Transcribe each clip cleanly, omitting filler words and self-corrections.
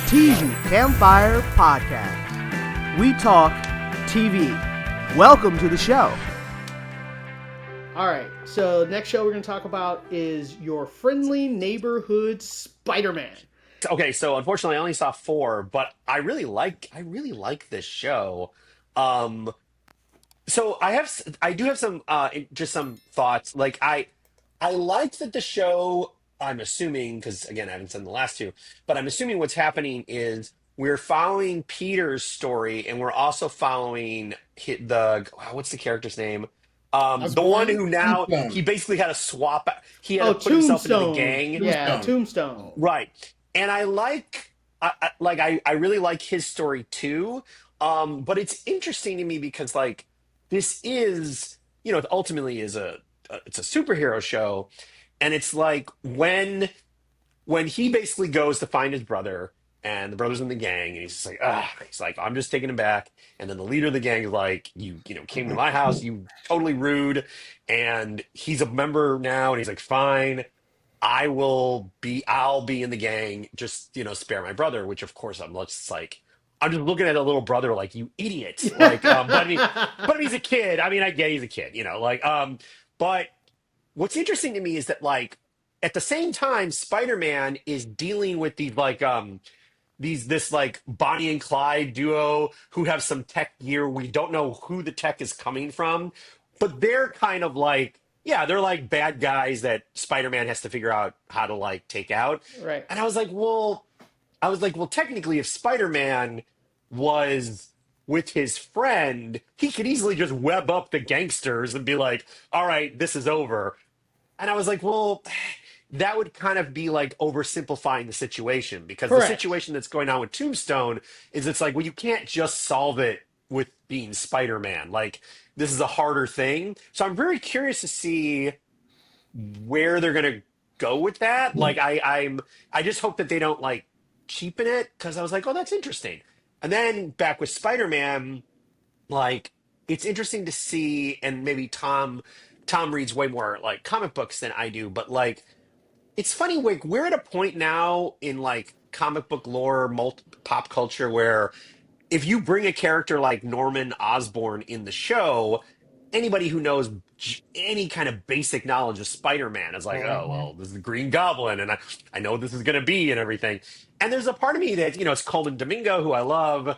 TV Campfire Podcast. We talk TV. Welcome to the show. All right, so next show we're going to talk about is Your Friendly Neighborhood Spider-Man. Okay, so unfortunately I only saw four, but I really like this show. Um so I do have some just some thoughts. I like that the show, I'm assuming, because again I haven't seen the last two, but I'm assuming what's happening is we're following Peter's story and we're also following what's the character's name? The one Osborn? who now he Tombstone. basically had to swap. He had Oh, to put himself into the Tombstone. gang. Yeah, Tombstone. Tombstone. Right. And I really like his story too. But it's interesting to me because this is, it ultimately is it's a superhero show. And it's like when he basically goes to find his brother and the brother's in the gang and he's just like, he's like, I'm just taking him back. And then the leader of the gang is like, you know, came to my house, you totally rude. And he's a member now and he's like, fine. I'll be in the gang, just, spare my brother, which of course I'm just looking at a little brother like, you idiot. But he's a kid. I mean, I get he's a kid, but what's interesting to me is that at the same time, Spider-Man is dealing with this Bonnie and Clyde duo who have some tech gear. We don't know who the tech is coming from, but they're kind of they're like bad guys that Spider-Man has to figure out how to take out. Right. And I was like, well, technically, if Spider-Man was with his friend, he could easily just web up the gangsters and be like, all right, this is over. And I was like, well, that would kind of be oversimplifying the situation because the Correct. situation that's going on with Tombstone is it's like, well, you can't just solve it with being Spider-Man. This is a harder thing. So I'm very curious to see where they're going to go with that. I just hope that they don't cheapen it because I was like, oh, that's interesting. And then back with Spider-Man, it's interesting to see, and maybe Tom reads way more comic books than I do, but it's funny, we're at a point now in comic book lore, pop culture, where if you bring a character like Norman Osborn in the show, anybody who knows any kind of basic knowledge of Spider-Man is like, oh, Mhm. well, this is the Green Goblin, and I know what this is going to be and everything. And there's a part of me that, it's Coleman Domingo, who I love,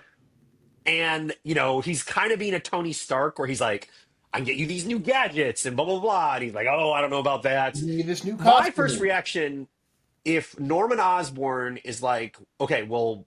and, he's kind of being a Tony Stark where he's like, I can get you these new gadgets and blah, blah, blah. And he's like, oh, I don't know about that. You need this new My first costume. reaction, if Norman Osborn is like, okay, well,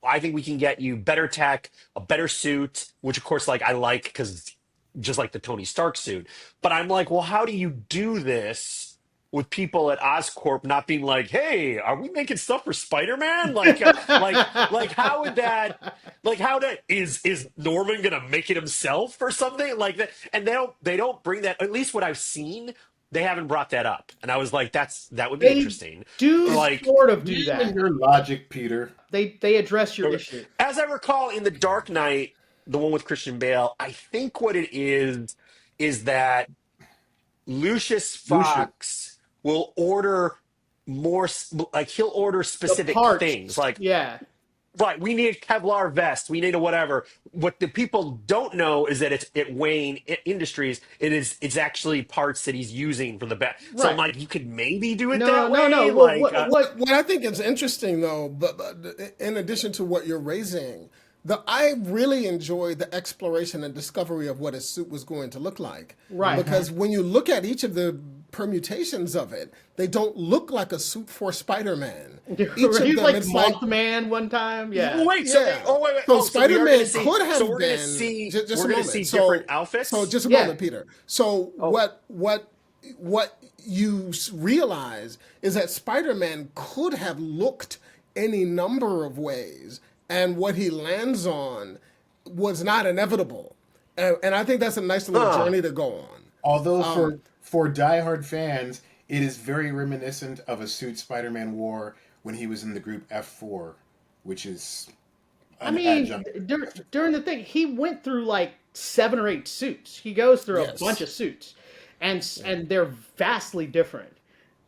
I think we can get you better tech, a better suit, which of course, I like because just like the Tony Stark suit. But I'm like, well, how do you do this with people at Oscorp not being like, hey, are we making stuff for Spider-Man? How would that, is Norman gonna make it himself or something like that? And they don't bring that. At least what I've seen, they haven't brought that up. And I was like, that would be They interesting. do Like sort of do And that. your logic, Peter. They address your issue. As I recall, in The Dark Knight, the one with Christian Bale, I think what it is that Lucius Lucius. Fox will order more, he'll order The specific parts. things. Yeah. Right, we need a Kevlar vest, we need a whatever. What the people don't know is that it's at Wayne Industries. It's actually parts that he's using for the best. So I'm Right. like, you could maybe do it No, that no, way. no. Well, what What I think is interesting, though, but in addition to what you're raising, I really enjoyed the exploration and discovery of what his suit was going to look like. Right. Because when you look at each of the permutations of it, they don't look like a suit for Spider-Man. Each of He's them, like it's like, Mothman one time. Yeah. Oh, wait, yeah. wait. So Oh, so we are Spider-Man gonna see, could have so we're been. gonna see, Just we're a gonna moment. see So, different outfits. So just a Yeah. moment, Peter. So Oh. what you realize is that Spider-Man could have looked any number of ways, and what he lands on was not inevitable. And I think that's a nice little journey to go on. Although for diehard fans, it is very reminiscent of a suit Spider-Man wore when he was in the group F4, which is I an mean, adjunct. during the thing, he went through like 7 or 8 suits. He goes through a Yes. bunch of suits, and they're vastly different.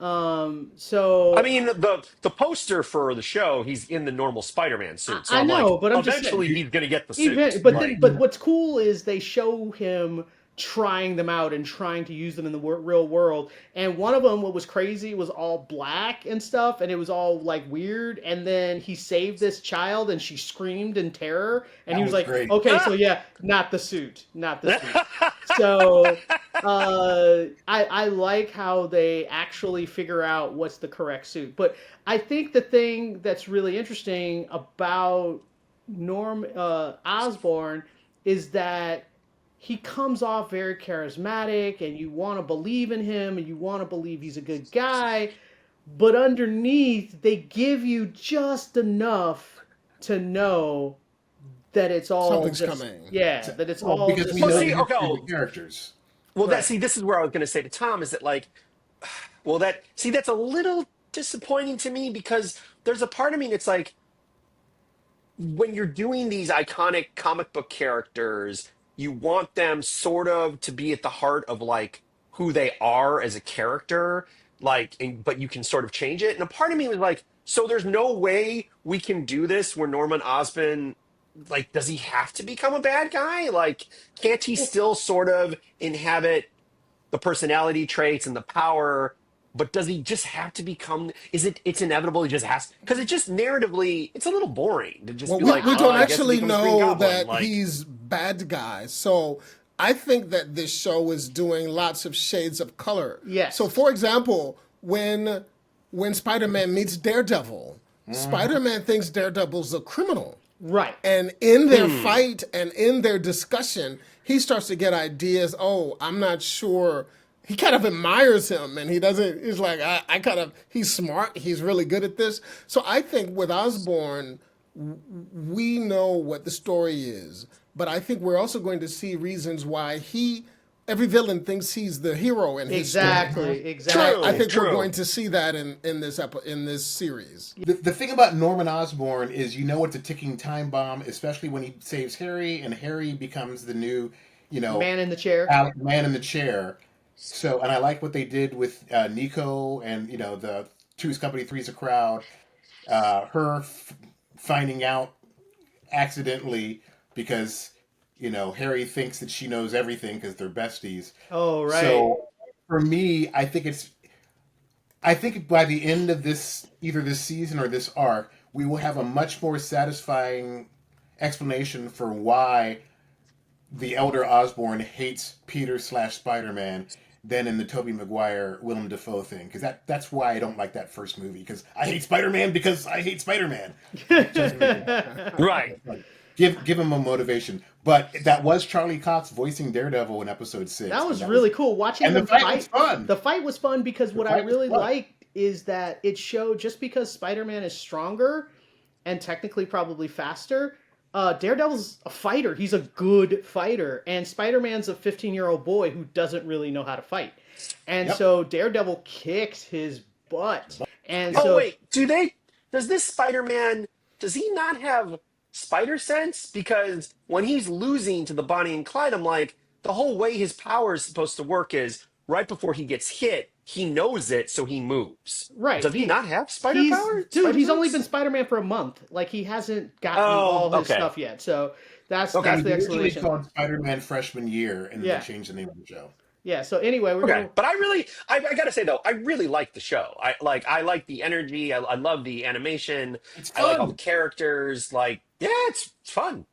I So mean, the poster for the show, he's in the normal Spider-Man suit. So I I'm like, know, but I'm just saying. eventually he's gonna get the suit. Even but then Like, but what's cool is they show him trying them out and trying to use them in the real world. And one of them, what was crazy, was all black and stuff, and it was all like weird. And then he saved this child, and she screamed in terror. And That he was was like, great. "Okay, so yeah, not the suit, not the suit." So I like how they actually figure out what's the correct suit. But I think the thing that's really interesting about Norm Osborn is that he comes off very charismatic, and you want to believe in him, and you want to believe he's a good guy. But underneath, they give you just enough to know that it's all Something's just coming. yeah, that it's Well, all because we just know the see, like okay, history of the characters. well, right. this is where I was gonna say to Tom is that like, well, that's a little disappointing to me because there's a part of me that's like, when you're doing these iconic comic book characters, you want them sort of to be at the heart of like who they are as a character, like, but you can sort of change it. And a part of me was like, so there's no way we can do this where Norman Osborn, like, does he have to become a bad guy? Like, can't he still sort of inhabit the personality traits and the power, but does he just have to become, it's inevitable he just has, because it just narratively it's a little boring to just Well, be we, like, we I, oh, don't I guess he actually becomes Green know Goblin. that Like, he's bad guy. So I think that this show is doing lots of shades of color. So, yes, for example, when Spider-Man meets Daredevil, Spider-Man thinks Daredevil's a criminal. right. And in their fight and in their discussion, he starts to get ideas. Oh, I'm not sure. He kind of admires him, and he doesn't. He's like, I kind of. He's smart. He's really good at this. So I think with Osborn, we know what the story is, but I think we're also going to see reasons why every villain thinks he's the hero in his story. Exactly, And I exactly. think we're true. going to see that in this series. The thing about Norman Osborn is you know it's a ticking time bomb, especially when he saves Harry and Harry becomes the new, Man in the chair. Man in the chair. So, and I like what they did with Nico and, the Two's Company, Three's a Crowd. Finding out accidentally because, Harry thinks that she knows everything because they're besties. Oh, right. So for me, I think by the end of either this season or this arc, we will have a much more satisfying explanation for why the elder Osborn hates Peter slash Spider-Man than in the Tobey Maguire Willem Dafoe thing. Because that's why I don't like that first movie. Because I hate Spider-Man because I hate Spider-Man. Right. Give him a motivation. But that was Charlie Cox voicing Daredevil in episode 6. That and was really cool. Watching and the them fight fight. was fun. The fight was fun because what I fight was really fun. liked is that it showed just because Spider-Man is stronger and technically probably faster, Daredevil's a fighter. He's a good fighter. And Spider-Man's a 15-year-old boy who doesn't really know how to fight. And Yep. so Daredevil kicks his butt. And Oh so wait, does this Spider-Man, does he not have spider sense? Because when he's losing to the Bonnie and Clyde, I'm like, the whole way his power is supposed to work is right before he gets hit, he knows it, so he moves. right, Does he not have spider he's power? dude, Spider he's only sense? been Spider-Man for a month. Like he hasn't gotten Oh, all his okay. stuff yet. So that's Okay. It that's was the originally explanation. called Spider-Man Freshman Year, and then Yeah. they changed the name of the show. Yeah. So anyway, we're Okay, gonna but I gotta say though, I really like the show. I like the energy. I love the animation. It's I like all the fun. characters. Like, yeah, it's fun.